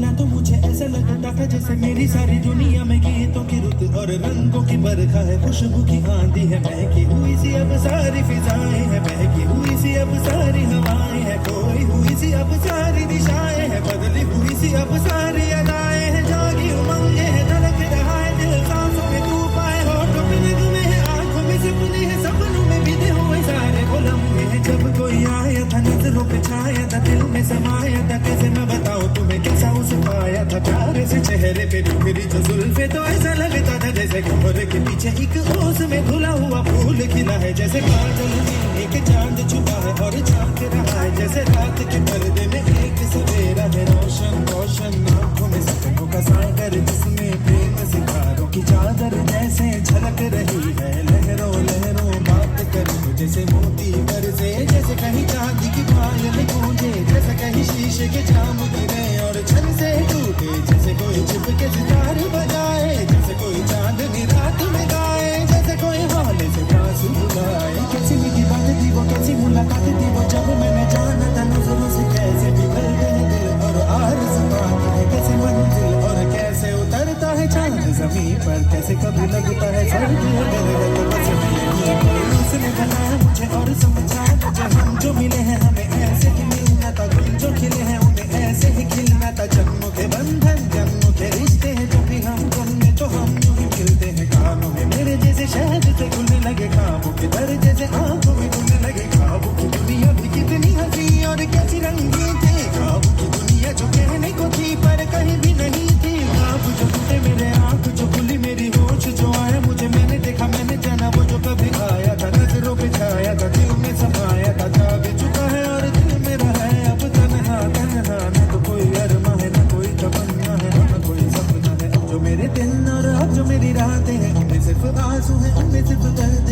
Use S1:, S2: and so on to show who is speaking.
S1: मिला तो मुझे ऐसा लगता था जैसे मेरी सारी दुनिया में गीतों की रुत और रंगों की बरखा है, खुशबू की आंधी है, महकी हुई सी अब सारी फिजाएं हैं, महकी हुई सी अब सारी हवाएं हैं, खोई हुई सी अब सारी दिशाएं हैं, बदली हुई सी अब सारी अदाएं हैं, जागी उमंगे है, धड़क रहा है दिल, सांसों में तूफ आए, होठों पे नगमे है, आंखों में सपने हैं, सपनों में बिधे हुए सारे वो लम्हे हैं। जब कोई आया था नजरों पे छाया था, दिल में समाया था, कैसे मैं बताऊं तुम्हें कैसा उसे पाया था, प्यारे से चेहरे पे बिखरी जो जुल्फे, तो ऐसा लगता था जैसे कोहरे के पीछे एक ओस में धुला हुआ फूल खिला है, जैसे बादल में एक चांद छुपा है और चमक रहा है, जैसे रात के पर्दे में एक सवेरा है, रोशन रोशन आंखों में सपनों का सागर, जिसमें प्रेम सितारों की चादर जैसे झलक रही है, लहरों लहरों बात करूं जैसे मोती बरसे, जैसे कहीं चांदी की पायल गूंजे, जैसे कहीं शीशे के जाम गिरे और छन से टूटे, जैसे कोई चुपके सितार बजाए, जैसे कोई चांदनी रात में गाए, जैसे कोई हाले से पास बुलाए। कैसी मीठी बात थी वो, कैसी मुलाकात थी वो, जब मैंने जाना था नजरों से कैसे पिघलते हैं दिल और आरज़ू पाते हैं, कैसे मंजिल और कैसे उतरता है चांद ज़मीन पर, कैसे कभी लगता है सर्दी अगर तो बस नहीं पर, उसने बनाया मुझे और समझाया मुझे, हम जो मिले हैं हमें ऐसे ही मिलना था, गुल जो खिले हैं उन्हें ऐसे ही खिलना था, जन्मों के बंधन जन्मों के रिश्ते हैं, जब भी हम गम तो हम यूं ही मिलते हैं, कानों में मेरे जैसे शहद से खुलने लगे ख्वाबों के दर, जैसे आंखों में खुलने लगे ख्वाबों की दुनिया भी कितनी हंसी और कैसी रंगीन थी, ख्वाबों की दुनिया जो कहने को थी पर कहीं भी नहीं थी, ख्वाब जो टूटे मेरे आंख जो खुली मेरी होश जो आया मुझे, मैंने देखा मैंने जाना वो जो कभी आया था, नजरों पे छाया था, दिल में समाया था, जा भी चुका है और दिल में रहा है अब तन्हा तन्हा, न तो कोई अरमा है न कोई तमन्ना है न कोई सपना है, अब जो मेरे दिन और अब जो मेरी रातें हैं उनमें सिर्फ आंसू है, उनमें सिर्फ दर्द